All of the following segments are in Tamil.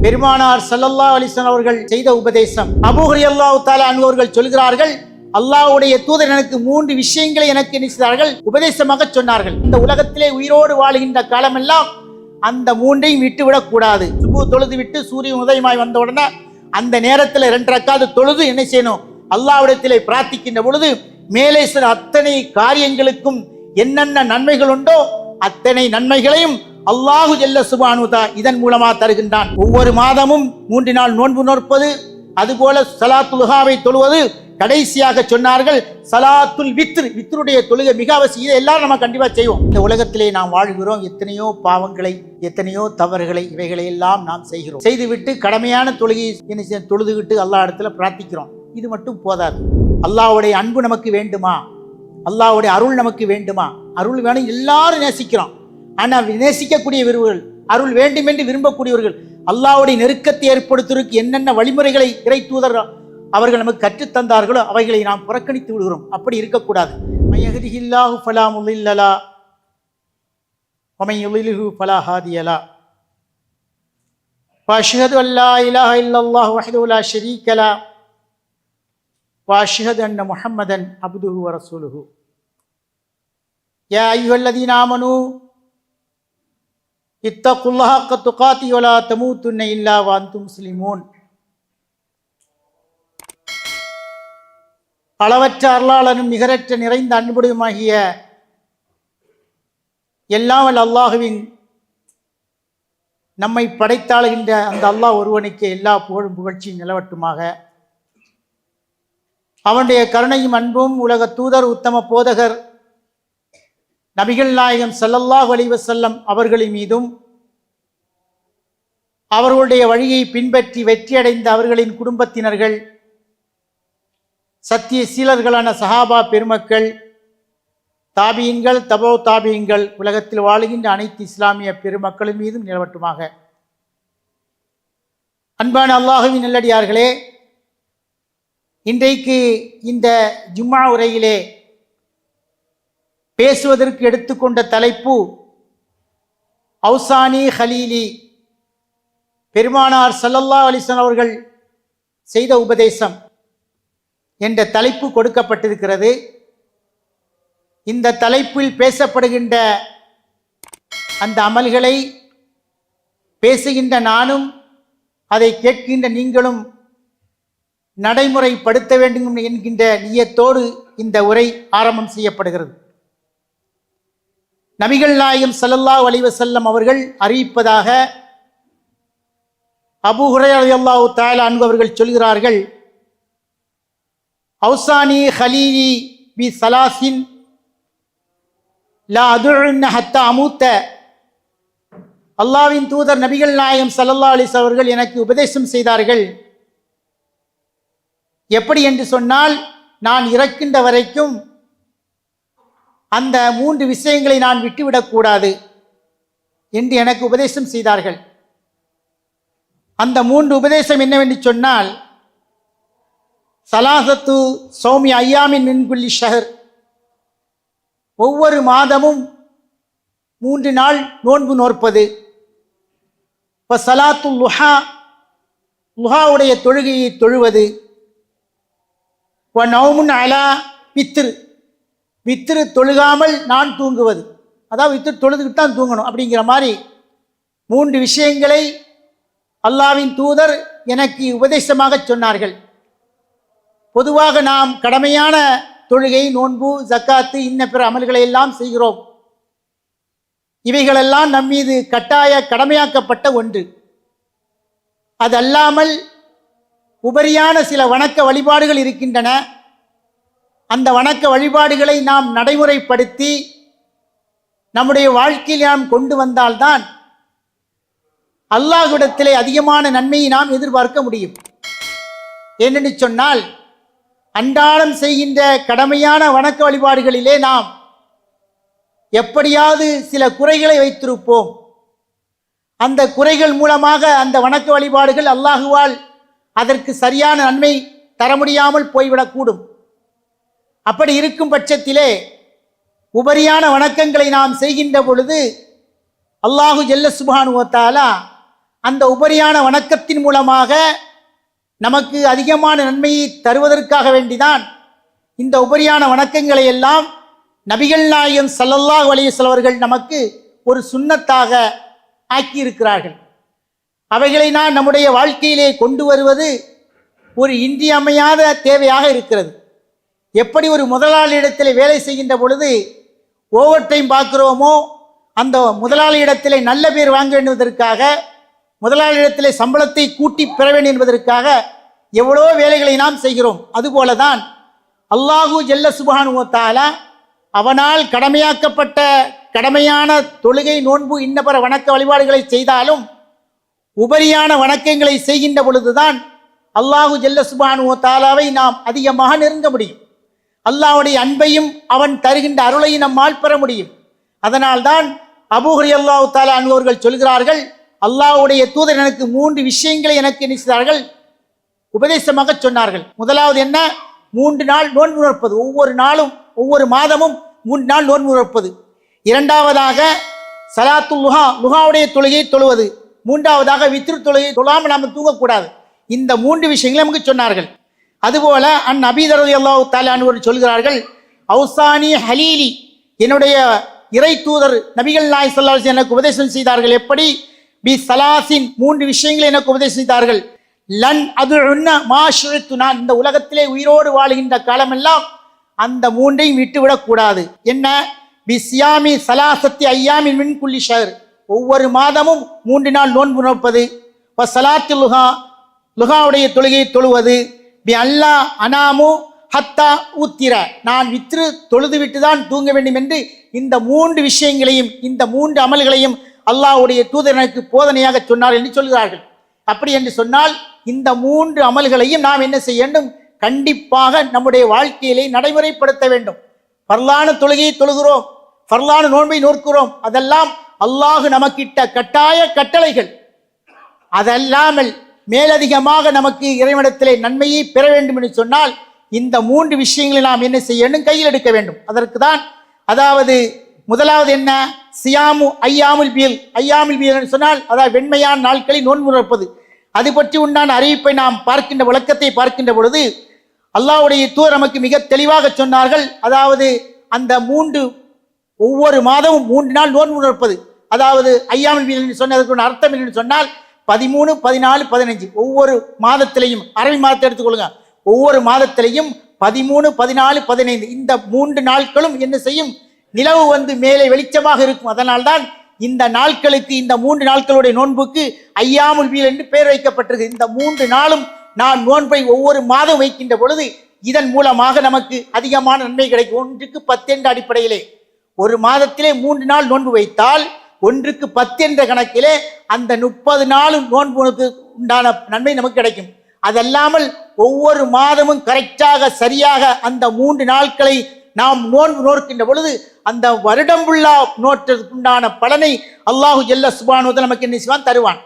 பெருமானார் ஸல்லல்லாஹு அலைஹி வஸல்லம் அவர்கள் செய்த உபதேசம். அபூ ரலியல்லாஹு தஆலா அன்ஹு அவர்கள் சொல்கிறார்கள், அல்லாஹ்வுடைய தூதர் எனக்கு 3 விஷயங்களை எனக்கு என்ன செய்தார்கள், உபதேசமாக சொன்னார்கள். இந்த உலகத்திலே உயிரோடு வாழுகின்ற காலமெல்லாம் அந்த 3ஐயும் விட்டுவிடக் கூடாது. சுபு தொழுது விட்டு சூரியன் உதயமாய் வந்த உடனே அந்த நேரத்தில் 2 ரக்காத்து தொழுது என்ன செய்யணும், அல்லாஹ்விடத்திலே பிரார்த்திக்கின்ற பொழுது மேலே சில அத்தனை காரியங்களுக்கும் என்னென்ன நன்மைகள் உண்டோ அத்தனை நன்மைகளையும் அல்லாஹு ஜல்ல சுப்ஹானஹு வ தஆலா இதன் மூலமா தருகின்றான். ஒவ்வொரு மாதமும் 3 நாள் நோன்பு நோற்பது, அதுபோல ஸலாத்துல் லுஹாவை தொழுவது, கடைசியாக சொன்னார்கள் ஸலாத்துல் வித்ர், வித்ருடைய தொழுகை மிக அவசியம். இதை எல்லாரும் நம்ம கண்டிப்பா செய்வோம். இந்த உலகத்திலே நாம் வாழ்கிறோம், எத்தனையோ பாவங்களை எத்தனையோ தவறுகளை இவைகளை எல்லாம் நாம் செய்கிறோம். செய்துவிட்டு கடமையான தொழுகை தொழுதுவிட்டு அல்லாஹ் இடத்துல பிரார்த்திக்கிறோம். இது மட்டும் போதாது. அல்லாஹ்வுடைய அன்பு நமக்கு வேண்டுமா, அல்லாஹ்வுடைய அருள் நமக்கு வேண்டுமா? அருள் வேணும், எல்லாரும் நேசிக்கிறோம். ஆனால் நேசிக்கக்கூடியவர்கள், அருள் வேண்டும் என்று விரும்பக்கூடியவர்கள், அல்லாஹ்வுடைய நெருக்கத்தை ஏற்படுத்துவதற்கு என்னென்ன வழிமுறைகளை இறை தூதர் அவர்கள் நமக்கு கற்றுத்தந்தார்களோ அவைகளை நாம் புறக்கணித்து விடுகிறோம். அப்படி இருக்கக்கூடாது. மய்யஹ்திஹில்லாஹு ஃபலா முضில்ல லஹு வ மன் யுضில்ஹு ஃபலா ஹாதிய லஹு வ அஷ்ஹது அன் லா இலாஹ இல்லல்லாஹு வஹ்தஹு லா ஷரீக லஹு வ அஷ்ஹது அன்ன முஹம்மதன் அப்துஹு வ ரசூலுஹு. யா அய்யுஹல்லதீன ஆமனூ இத்தகுல்லாஹ ஹக்க துகாத்தி வ லா தமூதுன்ன இல்லா வ அன்தும் முஸ்லிமூன். அளவற்ற அருளாளனும் நிகரற்ற நிறைந்த அன்புடையுமாகிய எல்லாம் வல்ல அல்லாஹுவின் நம்மை படைத்தாளுகின்ற அந்த அல்லாஹ் ஒருவனுக்கு எல்லா புகழும் புகழ்ச்சியும் நிலவட்டுமாக. அவனுடைய கருணையும் அன்பும் உலக தூதர் உத்தம போதகர் நபிகள் நாயகம் ஸல்லல்லாஹு அலைஹி வஸல்லம் அவர்களின் மீதும் அவர்களுடைய வழியை பின்பற்றி வெற்றியடைந்த அவர்களின் குடும்பத்தினர்கள், சத்திய சீலர்களான சஹாபா பெருமக்கள், தாபியீன்கள், தபோ தாபியீன்கள், உலகத்தில் வாழுகின்ற அனைத்து இஸ்லாமிய பெருமக்களின் மீதும் நிலவட்டுமாக. அன்பான அல்லாஹுவின் நல்லடியார்களே, இன்றைக்கு இந்த ஜும்மா உரையிலே பேசுவதற்கு எடுத்துக்கொண்ட தலைப்பு அவுசானி ஹலீலி, பெருமானார் ஸல்லல்லாஹு அலைஹி வஸல்லம் அவர்கள் செய்த உபதேசம் என்ற தலைப்பு கொடுக்கப்பட்டிருக்கிறது. இந்த தலைப்பில் பேசப்படுகின்ற அந்த அமல்களை பேசுகின்ற நானும் அதை கேட்கின்ற நீங்களும் நடைமுறைப்படுத்த வேண்டும் என்கின்ற நியத்தோடு இந்த உரை ஆரம்பம் செய்யப்படுகிறது. நபிகள் நாயகம் ஸல்லல்லாஹு அலைஹி வஸல்லம் அவர்கள் அறிவிப்பதாக அபூ ஹுரைரா ரலியல்லாஹு தஆலா அன்ஹு அவர்கள் சொல்கிறார்கள், அவுசானி ஹலீலி பி ஸலாசின் லா அதுஉன்ன ஹத்தா அமூத்த. அல்லாஹ்வின் தூதர் நபிகள் நாயகம் ஸல்லல்லாஹு அலைஹி வஸல்லம் அவர்கள் எனக்கு உபதேசம் செய்தார்கள். எப்படி என்று சொன்னால், நான் இறக்கின்ற வரைக்கும் அந்த 3 விஷயங்களை நான் விட்டுவிடக்கூடாது என்று எனக்கு உபதேசம் செய்தார்கள். அந்த 3 உபதேசம் என்னவென்று சொன்னால், சலாசத்து சௌமி ஐயாமின் மின் குல்லி ஷஹர், ஒவ்வொரு மாதமும் 3 நாள் நோன்பு நோற்பது. இப்போ சலாத்து லுஹா, லுஹாவுடைய தொழுகையை தொழுவது. நௌமுன் அலா வித்ரு, வித்ரு தொழுகாமல் நான் தூங்குவது, அதாவது வித்ரு தொழுதுகிட்டு தான் தூங்கணும் அப்படிங்கிற மாதிரி 3 விஷயங்களை அல்லாஹ்வின் தூதர் எனக்கு உபதேசமாக சொன்னார்கள். பொதுவாக நாம் கடமையான தொழுகை, நோன்பு, ஜக்காத்து, இன்ன பிற அமல்களை எல்லாம் செய்கிறோம். இவைகளெல்லாம் நம் மீது கட்டாய கடமையாக்கப்பட்ட ஒன்று. அது அல்லாமல் உபரியான சில வணக்க வழிபாடுகள் இருக்கின்றன. அந்த வணக்க வழிபாடுகளை நாம் நடைமுறைப்படுத்தி நம்முடைய வாழ்க்கையில் நாம் கொண்டு வந்தால்தான் அல்லாஹ்விடத்திலே அதிகமான நன்மையை நாம் எதிர்பார்க்க முடியும். ஏனென்று சொன்னால், அன்றாடம் செய்கின்ற கடமையான வணக்க வழிபாடுகளிலே நாம் எப்படியாவது சில குறைகளை வைத்திருப்போம். அந்த குறைகள் மூலமாக அந்த வணக்க வழிபாடுகள் அல்லாஹுவால் அதற்கு சரியான நன்மை தர முடியாமல் போய்விடக்கூடும். அப்படி இருக்கும் பட்சத்திலே உபரியான வணக்கங்களை நாம் செய்கின்ற பொழுது அல்லாஹு ஜல்ல சுப்ஹானஹு வ தஆலா அந்த உபரியான வணக்கத்தின் மூலமாக நமக்கு அதிகமான நன்மையை தருவதற்காக வேண்டிதான் இந்த உபரியான வணக்கங்களை எல்லாம் நபிகள் நாயகம் ஸல்லல்லாஹு அலைஹி வஸல்லம் அவர்கள் நமக்கு ஒரு சுன்னத்தாக ஆக்கியிருக்கிறார்கள். அவைகளை நான் நம்முடைய வாழ்க்கையிலே கொண்டு வருவது ஒரு இன்றியமையாத தேவையாக இருக்கிறது. எப்படி ஒரு முதலாளியிடத்தில் வேலை செய்கின்ற பொழுது ஓவர் டைம் பார்க்கிறோமோ, அந்த முதலாளியிடத்திலே நல்ல பேர் வாங்க வேண்டுவதற்காக, முதலாளியிடத்திலே சம்பளத்தை கூட்டி பெற வேண்டும் என்பதற்காக எவ்வளோ வேலைகளை நாம் செய்கிறோம். அதுபோலதான் அல்லாஹு ஜல்ல சுப்ஹானஹு வ தஆலா அவனால் கடமையாக்கப்பட்ட கடமையான தொழுகை, நோன்பு, இன்னபிற வணக்க வழிபாடுகளை செய்தாலும் உபரியான வணக்கங்களை செய்கின்ற பொழுதுதான் அல்லாஹு ஜல்ல சுப்ஹானஹு வ தஆலாவை நாம் அதிகமாக நெருங்க முடியும். அல்லாஹ்வுடைய அன்பையும் அவன் தருகின்ற அருளையும் நம்மால் பெற முடியும். அதனால்தான் அபூ ரலியல்லாஹு தஆலா அன்ஹு அவர்கள் சொல்கிறார்கள், அல்லாஹ்வுடைய தூதர் எனக்கு 3 விஷயங்களை எனக்கு நினைத்தார்கள், உபதேசமாக சொன்னார்கள். முதலாவது என்ன? 3 நாள் நோன்பு நோற்பது. ஒவ்வொரு நாளும் ஒவ்வொரு மாதமும் 3 நாள் நோன்பு நோற்பது. இரண்டாவதாக ஸலாத்துல் லுஹா, லுஹாவுடைய தொழுகையை தொழுவது. மூன்றாவதாக வித்ரு தொழுகை தொழாமல் நாம் தூங்கக்கூடாது. இந்த 3 விஷயங்களை நமக்கு சொன்னார்கள். அதுபோல அபீ தர் ரலியல்லாஹு தஆலா அன்ஹு சொல்கிறார்கள், அவுசானி ஹலீலி, என்னுடைய இறை தூதர் நபிகள் நாயகம் ஸல்லல்லாஹு அலைஹி வஸல்லம் எனக்கு உபதேசம் செய்தார்கள். எப்படி? பி ஸலாசின், 3 விஷயங்களை எனக்கு உபதேசம் செய்தார்கள். லன் அதுஉன்ன மா ஷுஇத்து, நான் இந்த உலகத்திலே உயிரோடு வாழுகின்ற காலமெல்லாம் அந்த 3ஐயும் விட்டுவிடக் கூடாது. என்ன? பி சியாமி ஸலாசத்தி ஐயாமின் மின் குல்லி ஷஹர், ஒவ்வொரு மாதமும் 3 நாள் நோன்பு நோற்பது. வ ஸலாத்துல் லுஹா, லுஹாவுடைய தொழுகையை தொழுவது. பி அல்லா அனாமு ஹத்தா ஊத்திர, நான் வித்ரு தொழுது விட்டு தான் தூங்க வேண்டும் என்று இந்த 3 விஷயங்களையும், இந்த 3 அமல்களையும் அல்லாஹ்வுடைய தூதர் எனக்கு போதனையாக சொன்னார் என்று சொல்கிறார்கள். அப்படி என்று சொன்னால் இந்த 3 அமல்களையும் நாம் என்ன செய்ய வேண்டும்? கண்டிப்பாக நம்முடைய வாழ்க்கையிலே நடைமுறைப்படுத்த வேண்டும். ஃபர்லான தொழுகையை தொழுகிறோம், ஃபர்லான நோன்பை நோக்கிறோம், அதெல்லாம் அல்லாஹ் நமக்கிட்ட கட்டாய கட்டளைகள். அதல்லாமல் மேலதிகமாக நமக்கு இறைவனிடத்திலே நன்மையை பெற வேண்டும் என்று சொன்னால் இந்த 3 விஷயங்களை நாம் என்ன செய்ய வேண்டும்? கையில் எடுக்க வேண்டும். அதற்கு தான், அதாவது முதலாவது என்ன? சியாமு ஐயாமுல் பீல், ஐயாமுல் பீல் என்று சொன்னால் அதாவது வெண்மையான நாட்களில் நோன்பு நோற்பது. அது பற்றி உண்டான அறிவிப்பை நாம் பார்க்கின்ற விளக்கத்தை பார்க்கின்ற பொழுது அல்லாஹ்வுடைய தூதர் நமக்கு மிக தெளிவாக சொன்னார்கள். அதாவது அந்த 3 ஒவ்வொரு மாதமும் 3 நாள் நோன்பு நோற்பது. அதாவது ஐயாமுல் பீல் என்று சொன்னதற்கு அர்த்தம் என்று சொன்னால் 13, 14, 15 ஒவ்வொரு மாதத்திலையும், அரபி மாதத்தை எடுத்துக்கொள்ளுங்க, ஒவ்வொரு மாதத்திலையும் 13, 14, 15 இந்த 3 நாட்களும் என்ன செய்யும்? நிலவு வந்து மேலே வெளிச்சமாக இருக்கும். அதனால்தான் இந்த நாட்களுக்கு, இந்த 3 நாட்களுடைய நோன்புக்கு ஐயாமுல் பீல் என்று பெயர் வைக்கப்பட்டிருக்கு. இந்த 3 நாளும் நான் நோன்பை ஒவ்வொரு மாதம் வைக்கின்ற பொழுது இதன் மூலமாக நமக்கு அதிகமான நன்மை கிடைக்கும். 1க்கு 10 என்ற அடிப்படையிலே ஒரு மாதத்திலே 3 நாள் நோன்பு வைத்தால் 1க்கு 10 என்ற கணக்கிலே அந்த 30 நாளும் நோன்புக்கு உண்டான நன்மை நமக்கு கிடைக்கும். அதல்லாமல் ஒவ்வொரு மாதமும் கரெக்டாக சரியாக அந்த 3 நாட்களை நாம் நோன்பு நோக்கின்ற பொழுது அந்த வருடம் ஃபுல்லா நோற்றதுக்கு உண்டான பலனை அல்லாஹு ஜல்ல சுப்ஹானஹு வ தஆலா நமக்கு என்ன செய்வான்? தருவான்.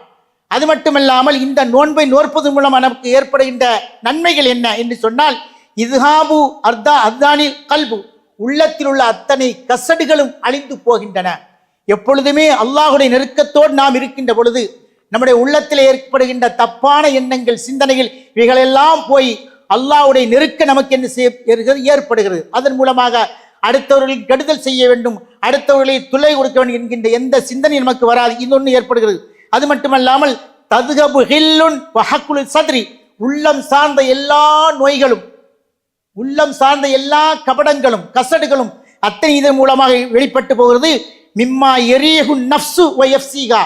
அது மட்டுமல்லாமல் இந்த நோன்பை நோற்பது மூலம் நமக்கு ஏற்படுகின்ற நன்மைகள் என்ன என்று சொன்னால், இத்ஹாபு அர்தானில் கல்பு, உள்ளத்தில் உள்ள அத்தனை கசடுகளும் அழிந்து போகின்றன. எப்பொழுதுமே அல்லாஹுடைய நெருக்கத்தோடு நாம் இருக்கின்ற பொழுது நம்முடைய உள்ளத்தில் ஏற்படுகின்ற தப்பான எண்ணங்கள், சிந்தனைகள், இவைகளெல்லாம் போய் அல்லாஹ்வுடைய நெருக்க நமக்கு என்ன ஏற்படுகிறது. அதன் மூலமாக அடுத்தவர்களுக்கு கெடுதல் செய்ய வேண்டும், அடுத்தவர்களை துளை கொடுக்க வேண்டும் என்கின்ற எந்த சிந்தனை நமக்கு வராது. இன்னொன்று ஏற்படுகிறது. அது மட்டுமல்லாமல் ததுகபு ஹில்லுன் வஹக்குல் சத்ரி, உள்ளம் சார்ந்த எல்லா நோய்களும், உள்ளம் சார்ந்த எல்லா கபடங்களும் கசடுகளும் அத்தனை இதன் மூலமாக வெளிப்பட்டு போகிறது. மிம்மா எரியகு நஃப்சு வயஃப்சிகா,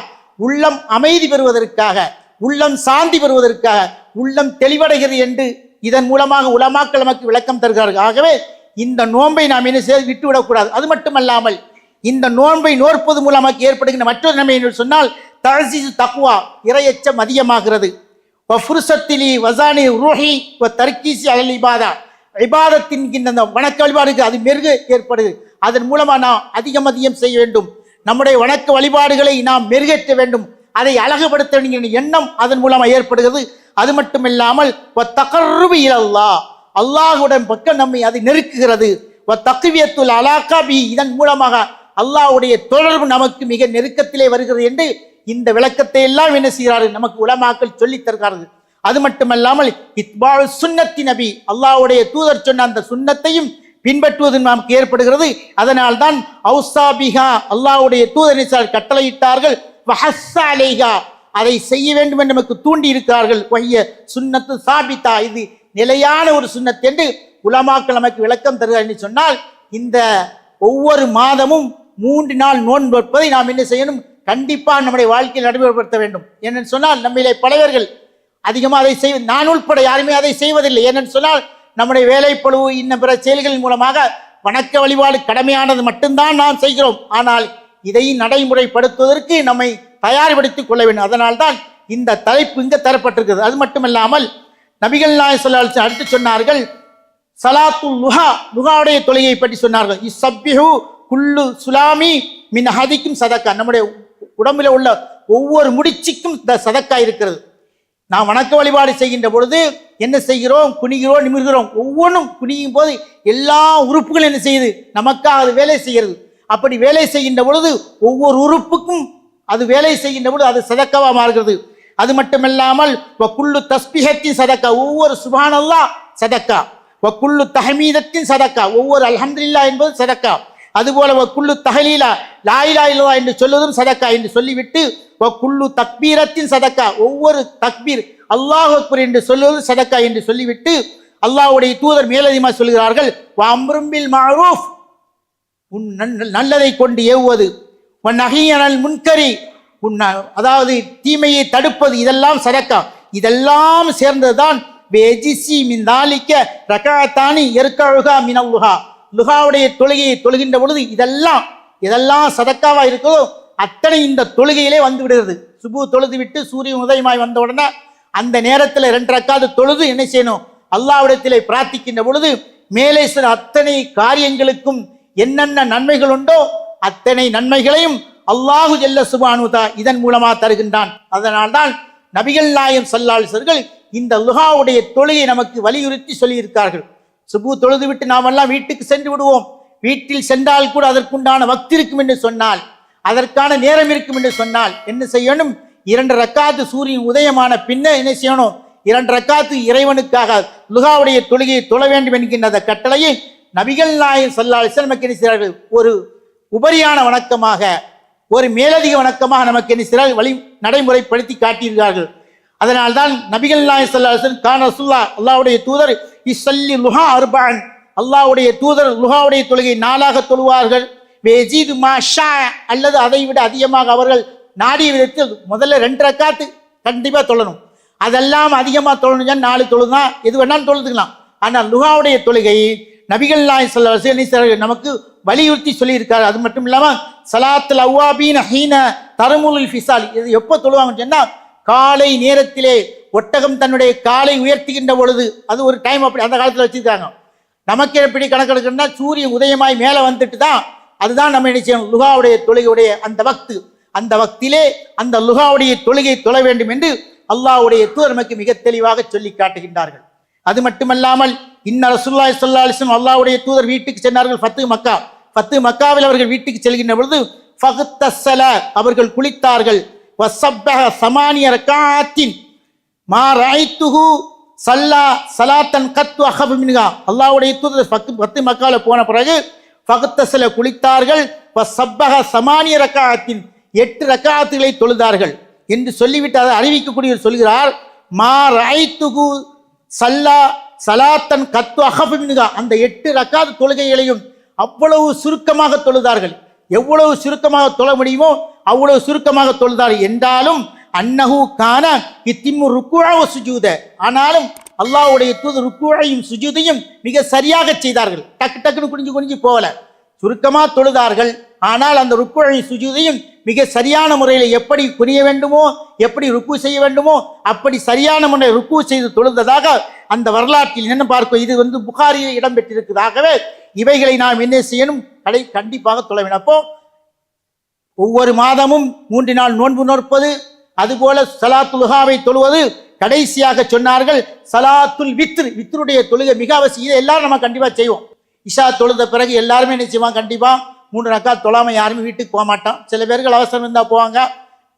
உள்ளம் அமைதி பெறுவதற்காக, உள்ளம் சாந்தி பெறுவதற்காக, உள்ளம் தெளிவடைகிறது என்று இதன் மூலமாக உலமாக்கள் நமக்கு விளக்கம் தருகிறார்கள். ஆகவே இந்த நோன்பை நாம் என்ன செய்ய விட்டுவிடக்கூடாது. அது மட்டுமல்லாமல் இந்த நோன்பை நோற்பது மூலமாக ஏற்படுகின்ற மற்றொரு நன்மை என்று சொன்னால் தஅஸீஸு தக்வா, இறையச்சம் அதிகமாகிறது. வஃபுர்சத்திலி வஸானி ரூஹி வ தர்கீஸி அலல் இபாதா, இபாதத்தின் அந்த வணக்க வழிபாடுக்கு அது மெருகு ஏற்படுது. அதன் மூலமாக நாம் அதிகம் செய்ய வேண்டும். நம்முடைய வணக்க வழிபாடுகளை நாம் மெருகேற்ற வேண்டும், அதை அழகுபடுத்த வேண்டிய எண்ணம் அதன் மூலமாக ஏற்படுகிறது. அது மட்டும் இல்லாமல் தகர்ருபு இலல்லாஹ், அல்லாஹ்வுடன் பக்கம் நம்மை அது நெருக்குகிறது. தக்வியத்துல் அலாகா பி, இதன் மூலமாக அல்லாஹ்வுடைய தொடர்பு நமக்கு மிக நெருக்கத்திலே வருகிறது என்று இந்த விளக்கத்தை எல்லாம் என்ன செய்கிறார்கள், நமக்கு உலமாக்கள் சொல்லித் தருகிறார்கள். அது மட்டுமல்லாமல் இத்பாஉ சுன்னத்தி நபி, அல்லாஹ்வுடைய தூதர் சொன்ன அந்த சுன்னத்தையும் பின்பற்றுவது நமக்கு ஏற்படுகிறது. அதனால் தான் அவுசாபிஹா, அல்லாஹ்வுடைய தூதர் கட்டளையிட்டார்கள். வஹஸ்ஸ அலைஹா, அதை செய்ய வேண்டும் என்று நமக்கு தூண்டி இருக்கிறார்கள். வஹிய சுன்னத்து சாபிதா, இது நிலையான ஒரு சுன்னத் என்று உலமாக்கள் நமக்கு விளக்கம் தருகிறார் என்று சொன்னால், இந்த ஒவ்வொரு மாதமும் 3 நாள் நோன்பு வைப்பதை நாம் என்ன செய்யணும், கண்டிப்பாக நம்முடைய வாழ்க்கையில் நடைமுறைப்படுத்த வேண்டும். ஏனென்று சொன்னால் நம்மிலே பலவர்கள் அதிகமாக அதை நான் உட்பட யாருமே அதை செய்வதில்லை. ஏனென்று சொன்னால் நம்முடைய வேலைப்பழுவு இன்னும் பிற செயல்களின் மூலமாக வணக்க வழிபாடு கடமையானது மட்டும்தான் நாம் செய்கிறோம். ஆனால் இதை நடைமுறைப்படுத்துவதற்கு நம்மை தயார்படுத்திக் கொள்ள வேண்டும். அதனால்தான் இந்த தலைப்பு இங்கே தரப்பட்டிருக்கிறது. அது மட்டுமல்லாமல் நபிகள் நாயகம் ஸல்லல்லாஹு அலைஹி வஸல்லம் அடுத்து சொன்னார்கள், ஸலாத்துல் லுஹா, லுஹாவுடைய தொழுகையை பற்றி சொன்னார்கள். இஸ்ஸப்பிஹு குல்லு சுலாமி மின் ஹதிக்கும் சதக்கா, நம்முடைய உடம்பில் உள்ள ஒவ்வொரு முடிச்சுக்கும் இந்த சதக்கா இருக்கிறது. நாம் வணக்க வழிபாடு செய்கின்ற பொழுது என்ன செய்கிறோம், குனிகிறோம், நிமிர்கிறோம். ஒவ்வொன்றும் குனியும் போது எல்லா உறுப்புகளும் என்ன செய்யுது, நமக்காக அது வேலை செய்கிறது. அப்படி வேலை செய்கின்ற பொழுது ஒவ்வொரு உறுப்புக்கும் அது வேலை செய்கின்ற பொழுது அது சதக்காவா மாறுகிறது. அது மட்டுமல்லாமல் வக்குள்ளு தஸ்பீஹத்தின் சதக்கா, ஒவ்வொரு சுப்ஹானல்லாஹ் சதக்கா. வக்குள்ளு தஹ்மீதத்தின் சதக்கா, ஒவ்வொரு அல்ஹம்துலில்லாஹ் என்பது சதக்கா. அதுபோல வக்குள்ளு தஹலீலா, லா இலாஹா இல்லல்லாஹ் என்று சொல்வதும் சதக்கா என்று சொல்லிவிட்டு வக்குள்ளு தக்பீரத்தின் சதக்கா, ஒவ்வொரு தக்பீர் அல்லாஹ் அக்பர் என்று சொல்வது சதக்கா என்று சொல்லிவிட்டு அல்லாஹ்வுடைய தூதர் மேலதிகமாக சொல்கிறார்கள், வஅம்ரும் பில் மஅரூஃப், நல்லதை கொண்டு ஏவுவது, வநஹீயனல் முன்கரி, அதாவது தீமையை தடுப்பது, இதெல்லாம் சதக்கா. இதெல்லாம் சேர்ந்ததுதான் வேஜிசி மின் தாலிக்க ரகஅத்தானி யர்கஉஹா மினல் லுஹா, லுஹாவுடைய தொழுகையை தொழுகின்ற பொழுது இதெல்லாம் சதக்காவா இருக்கிறதோ அத்தனை இந்த தொழுகையிலே வந்து விடுகிறது. சுபு தொழுது விட்டு சூரியன் உதயமாய் வந்த உடனே அந்த நேரத்தில் 2 ரக்காத்து தொழுது என்ன செய்யணும், அல்லாஹ்விடத்திலே பிரார்த்திக்கின்ற பொழுது மேலே சில அத்தனை காரியங்களுக்கும் என்னென்ன நன்மைகள் உண்டோ அத்தனை நன்மைகளையும் அல்லாஹு ஜல்ல சுப்ஹானஹு வ தஆலா இதன் மூலமாக தருகின்றான். அதனால்தான் நபிகள் நாயகம் ஸல்லல்லாஹு அலைஹி வஸல்லம் இந்த லுஹாவுடைய தொழுகை நமக்கு வலியுறுத்தி சொல்லியிருக்கார்கள். சுபு தொழுது விட்டு நாம் எல்லாம் வீட்டுக்கு சென்று விடுவோம். வீட்டில் சென்றால் கூட அதற்குண்டான வக்த் இருக்கும் என்று சொன்னால், அதற்கான நேரம் இருக்கும் என்று சொன்னால் என்ன செய்யணும், 2 ரக்காத்து சூரியன் உதயமான பின்ன என்ன செய்யணும், 2 ரக்காத்து இறைவனுக்காக லுஹாவுடைய தொழுகையை தொழ வேண்டும் என்கின்ற அந்த கட்டளையை நபிகள் நாயகம் ஸல்லல்லாஹு அலைஹி வஸல்லம் என்ன செய்கிறார்கள், ஒரு உபரியான வணக்கமாக, ஒரு மேலதிக வணக்கமாக நமக்கு என்ன செய்கிறார்கள், வழி நடைமுறைப்படுத்தி காட்டியிருக்கிறார்கள். அதனால்தான் நபிகள் நாயகம் ஸல்லல்லாஹு அலைஹி வஸல்லம் கான ரசூலுல்லாஹ், அல்லாஹ்வுடைய தூதர் இஸ்ஸல்லி லுஹா அர்பஅன், அல்லாஹ்வுடைய தூதர் லுஹாவுடைய தொழுகை 4ஆக தொழுவார்கள். வேஜீது மாஷா, அல்லது அதை விட அதிகமாக அவர்கள் நாடிய விதத்தில் முதல்ல 2 ரக்காத்து கண்டிப்பா தொழணும். அதெல்லாம் அதிகமாக தொழணும், 4 தொழுதான் எது வேணாலும் தொழுதுக்கலாம். ஆனால் லுஹாவுடைய தொழுகை நபிகள் நாயகம் ஸல்லல்லாஹு அலைஹி வஸல்லம் நமக்கு வலியுறுத்தி சொல்லியிருக்காரு. அது மட்டும் இல்லாமல் ஸலாத்துல் அவ்வாபீன ஹீன தர்முல் ஃபிசால், இது எப்போ தொழுவாங்கன்னு சொன்னா காலை நேரத்திலே ஒட்டகம் தன்னுடைய காலை உயர்த்துகின்ற பொழுது, அது ஒரு டைம் அப்படி அந்த காலத்தில் வச்சிருக்காங்க. நமக்கு எப்படி கணக்கெடுக்கணும்னா சூரியன் உதயமாய் மேலே வந்துட்டு தான், அதுதான் நம்ம என்ன செய்யணும், லுஹாவுடைய தொழுகையுடைய அந்த வக்து, அந்த வக்திலே அந்த லுஹாவுடைய தொழுகை தொழ வேண்டும் என்று அல்லாஹ்வுடைய தூதர் நமக்கு மிக தெளிவாக சொல்லி காட்டுகின்றார்கள். அது மட்டுமல்லாமல் இன்ன ரசூலுல்லாஹி ஸல்லல்லாஹு அலைஹி வஸல்லம் அல்லாஹ்வுடைய தூதர் வீட்டுக்கு சென்றார்கள். ஃபத்து மக்காவில் அவர்கள் வீட்டுக்கு செல்கின்ற பொழுது ஃபக்தஸல, அவர்கள் குளித்தார்கள். வஸப்பஹ 8 ரக்காத்தின் மா ரஐத்துஹு ஸல்லா ஸலாத்தன் கத்து அஹப் மின்ஹா, அல்லாஹ்வுடைய தூதர் ஃபத்து மக்காவில் போன பிறகு ஃபக்தஸல குளித்தார்கள். வஸப்பஹ 8 ரக்காத்தின் 8 ரக்காத்துகளை தொழுதார்கள் என்று சொல்லிவிட்டு அதை அறிவிக்கக்கூடிய சொல்கிறார், மா ரஐத்துஹு ஸல்லா ஸலாத்தன் கத்து அஹப் மின்ஹா, அந்த 8 ரக்காத் தொழுகைகளையும் அவ்வளவு சுருக்கமாக தொழுதார்கள். எவ்வளவு சுருக்கமாக தொழ முடியுமோ அவ்வளவு சுருக்கமாக தொழுதார்கள். என்றாலும் அன்னஹு கான இத்திம்மு ருக்குஅ வ சுஜூத, ஆனாலும் அல்லாஹ்வுடைய தூதர் ருக்குவையும் சுஜூதையும் மிக சரியாக செய்தார்கள். டக்கு டக்குன்னு குனிஞ்சு போகல, சுருக்கமாக தொழுதார்கள். ஆனால் அந்த ருக்குவையும் சுஜூதையும் மிக சரியான முறையில் எப்படி குனிய வேண்டுமோ, எப்படி ருக்கு செய்ய வேண்டுமோ அப்படி சரியான முறையில் ருக்கு செய்து தொழுந்ததாக அந்த வரலாற்றில் என்ன பார்க்கும். இது புகாரியில் இடம்பெற்றிருக்கிறதாகவே இவைகளை நாம் என்ன செய்யணும், கண்டிப்பாக தொழ வேண்டும். அப்போ ஒவ்வொரு மாதமும் 3 நாள் நோன்பு நோற்பது, அதுபோல ஸலாத்துல் லுஹாவை தொழுவது, கடைசியாக சொன்னார்கள் ஸலாத்துல் வித்ருடைய தொழுகை மிக அவசியம். இதை எல்லாரும் நம்ம கண்டிப்பா செய்வோம். இஷா தொழுத பிறகு எல்லாருமே என்ன செய்வாங்க, கண்டிப்பா 3 ரக்காத் தொழாமல் யாருமே வீட்டுக்கு போக மாட்டோம். சில பேர்கள் அவசரம் இருந்தால் போவாங்க,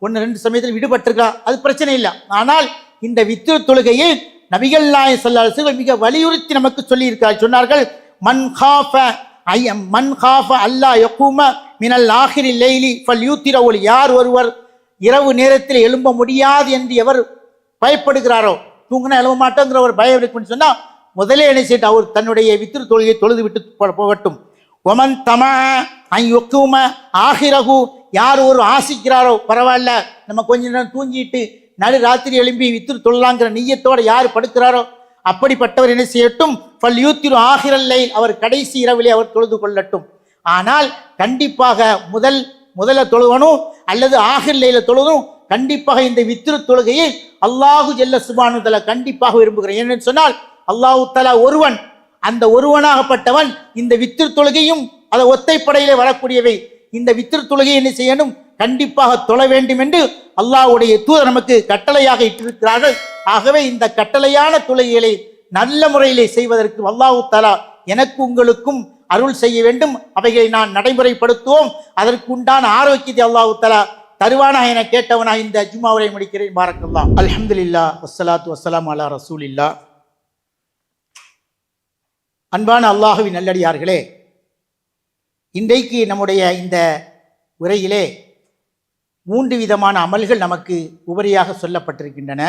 1-2 சமயத்தில் விடுபட்டிருக்கலாம், அது பிரச்சனை இல்லை. ஆனால் இந்த வித்ரு தொழுகையில் நபிகள் நாயகம் ஸல்லல்லாஹு அலைஹி வஸல்லம் மிக வலியுறுத்தி நமக்கு சொல்லியிருக்கிறார். சொன்னார்கள், மன் காஃப அல்லா யகூம மினல் ஆஹிரில் லைலி ஃபல்யூத்திரவுல், யார் ஒருவர் இரவு நேரத்தில் எழும்ப முடியாது என்று எவர் பயப்படுகிறாரோ, தூங்கினா எழும்ப மாட்டோங்கிற ஒரு பயம் இருக்குன்னு சொன்னால் முதலே என்ன செய்யட்டு அவர் தன்னுடைய வித்ரு தொழுகையை தொழுது விட்டு போகட்டும். ஒமன் தம யகூம ஆஹிரஹு, யார் ஒரு ஆசிக்கிறாரோ, பரவாயில்ல நம்ம கொஞ்ச நேரம் தூங்கிட்டு நடு ராத்திரி எழும்பி வித்ரு தொழலாங்கிற நிய்யத்தோடு யார் படுக்கிறாரோ அப்படிப்பட்டவர் என்ன செய்யட்டும், ஃபல்யூத்திரு ஆஹிரல் லைல், அவர் கடைசி இரவிலே அவர் தொழுது கொள்ளட்டும். ஆனால் கண்டிப்பாக முதல்ல தொழுவனும் அல்லது ஆஹிர் லைல தொழுதும் கண்டிப்பாக இந்த வித்ரு தொழுகையை அல்லாஹு ஜல்ல சுப்ஹானஹு வ தஆலா கண்டிப்பாக விரும்புகிறார். ஏன்னு சொன்னால் அல்லாஹு தஆலா ஒருவன், அந்த ஒருவனாகப்பட்டவன் இந்த வித்ரு தொழுகையும் அதை ஒத்தைப்படையிலே வரக்கூடியவை. இந்த வித்ரு தொழுகையை என்ன செய்யணும், கண்டிப்பாக தொழ வேண்டும் என்று அல்லாஹ்வுடைய தூதர் நமக்கு கட்டளையாக இட்டிருக்கிறார்கள். ஆகவே இந்த கட்டளையான தொழுகைகளை நல்ல முறையிலே செய்வதற்கு அல்லாஹு தஆலா எனக்கு உங்களுக்கும் அருள் செய்ய வேண்டும். அவைகளை நான் நடைமுறைப்படுத்துவோம். அதற்கு உண்டான ஆரோக்கியத்தை அல்லாஹு தஆலா தருவானாக என கேட்டவனாக இந்த ஜும்மாவை முடிக்கிறேன். பாரக்கல்லாஹ். அல்ஹம்துலில்லாஹ் வஸ்ஸலாத்து வஸ்ஸலாமு அலா ரசூலில்லாஹ். அன்பான அல்லாஹுவின் நல்லடியார்களே, இன்றைக்கு நம்முடைய இந்த உரையிலே 3 விதமான அமல்கள் நமக்கு உபரியாக சொல்லப்பட்டிருக்கின்றன.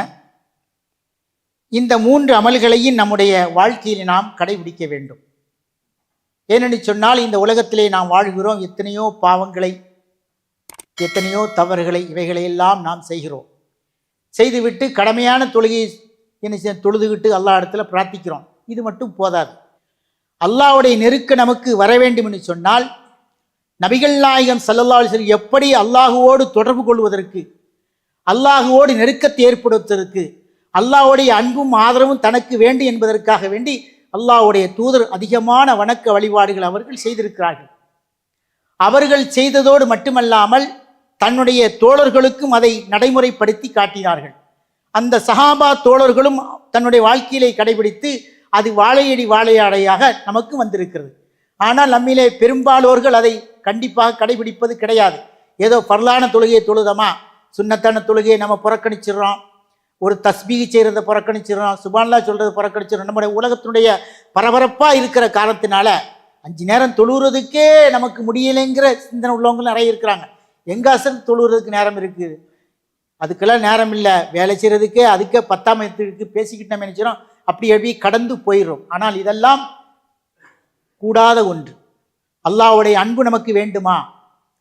இந்த 3 அமல்களையும் நம்முடைய வாழ்க்கையில் நாம் கடைபிடிக்க வேண்டும். ஏனென்று சொன்னால் இந்த உலகத்திலே நாம் வாழ்கிறோம், எத்தனையோ பாவங்களை, எத்தனையோ தவறுகளை, இவைகளையெல்லாம் நாம் செய்கிறோம். செய்துவிட்டு கடமையான தொழுகையை என்ன தொழுதுவிட்டு அல்லாஹ் இடத்துல பிரார்த்திக்கிறோம். இது மட்டும் போதாது. அல்லாஹ்வுடைய நெருக்க நமக்கு வர வேண்டும் என்று சொன்னால் நபிகள் நாயகம் ஸல்லல்லாஹு அலைஹி வஸல்லம் எப்படி அல்லாஹுவோடு தொடர்பு கொள்வதற்கு, அல்லாஹுவோடு நெருக்கத்தை ஏற்படுத்துவதற்கு, அல்லாஹ்வுடைய அன்பும் ஆதரவும் தனக்கு வேண்டும் என்பதற்காக வேண்டி அல்லாஹ்வுடைய தூதர் அதிகமான வணக்க வழிபாடுகள் அவர்கள் செய்திருக்கிறார்கள். அவர்கள் செய்ததோடு மட்டுமல்லாமல் தன்னுடைய தோழர்களுக்கும் அதை நடைமுறைப்படுத்தி காட்டினார்கள். அந்த சஹாபா தோழர்களும் தன்னுடைய வாழ்க்கையிலே கடைபிடித்து அது வாழையடி வாழையாடையாக நமக்கு வந்திருக்கிறது. ஆனால் நம்மிலே பெரும்பாலோர்கள் அதை கண்டிப்பாக கடைபிடிப்பது கிடையாது. ஏதோ பர்லான தொழுகையை தொழுதமா, சுன்னத்தான தொழுகையை நம்ம புறக்கணிச்சிடறோம், ஒரு தஸ்பீஹ் செய்கிறத புறக்கணிச்சிடறோம், சுப்ஹானல்லாஹ் சொல்கிறத புறக்கணிச்சிடறோம். நம்முடைய உலகத்தினுடைய பரபரப்பாக இருக்கிற காரணத்தினால 5 நேரம் தொழுகிறதுக்கே நமக்கு முடியலைங்கிற சிந்தனை உள்ளவங்களும் நிறைய இருக்கிறாங்க. எங்க அசல் தொழுகிறதுக்கு நேரம் இருக்குது, அதுக்கெல்லாம் நேரம் இல்லை, வேலை செய்கிறதுக்கே அதுக்கே 10ஆம் இடத்துக்கு பேசிக்கிட்டு நம்ம நினைச்சிடும், அப்படி எப்படி கடந்து போயிடும். ஆனால் இதெல்லாம் கூடாத ஒன்று. அல்லாஹ்வுடைய அன்பு நமக்கு வேண்டுமா,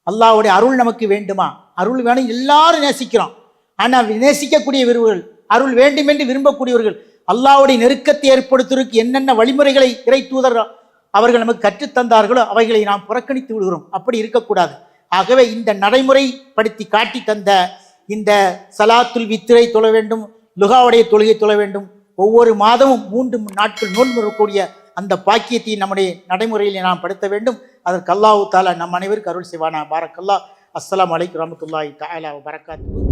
அல்லாஹ்வுடைய அருள் நமக்கு வேண்டுமா? அருள் வேணும், எல்லாரும் நேசிக்கிறோம். ஆனால் நேசிக்கக்கூடிய விரும்புகள், அருள் வேண்டும் என்று விரும்பக்கூடியவர்கள், அல்லாஹ்வுடைய நெருக்கத்தை ஏற்படுத்துவதற்கு என்னென்ன வழிமுறைகளை இறை தூதர் அவர்கள் நமக்கு கற்றுத்தந்தார்களோ அவைகளை நாம் புறக்கணித்து விடுகிறோம். அப்படி இருக்கக்கூடாது. ஆகவே இந்த நடைமுறைப்படுத்தி காட்டி தந்த இந்த சலாத்துல் வித்ரை தொழ வேண்டும், லுகாவுடைய தொழுகை தொழ வேண்டும், ஒவ்வொரு மாதமும் 3 நாட்கள் நோன்பு இருக்கக்கூடிய அந்த பாக்கியத்தை நம்முடைய நடைமுறையில் நாம் படுத்த வேண்டும். அதற்கு அல்லாஹ் தஆலா நம் அனைவருக்கு அருள் செய்வானா. பாரக்கல்லாஹ். அஸ்ஸலாமு அலைக்கும் வரஹ்மத்துல்லாஹி தஆலா வ பரக்காத்துஹு.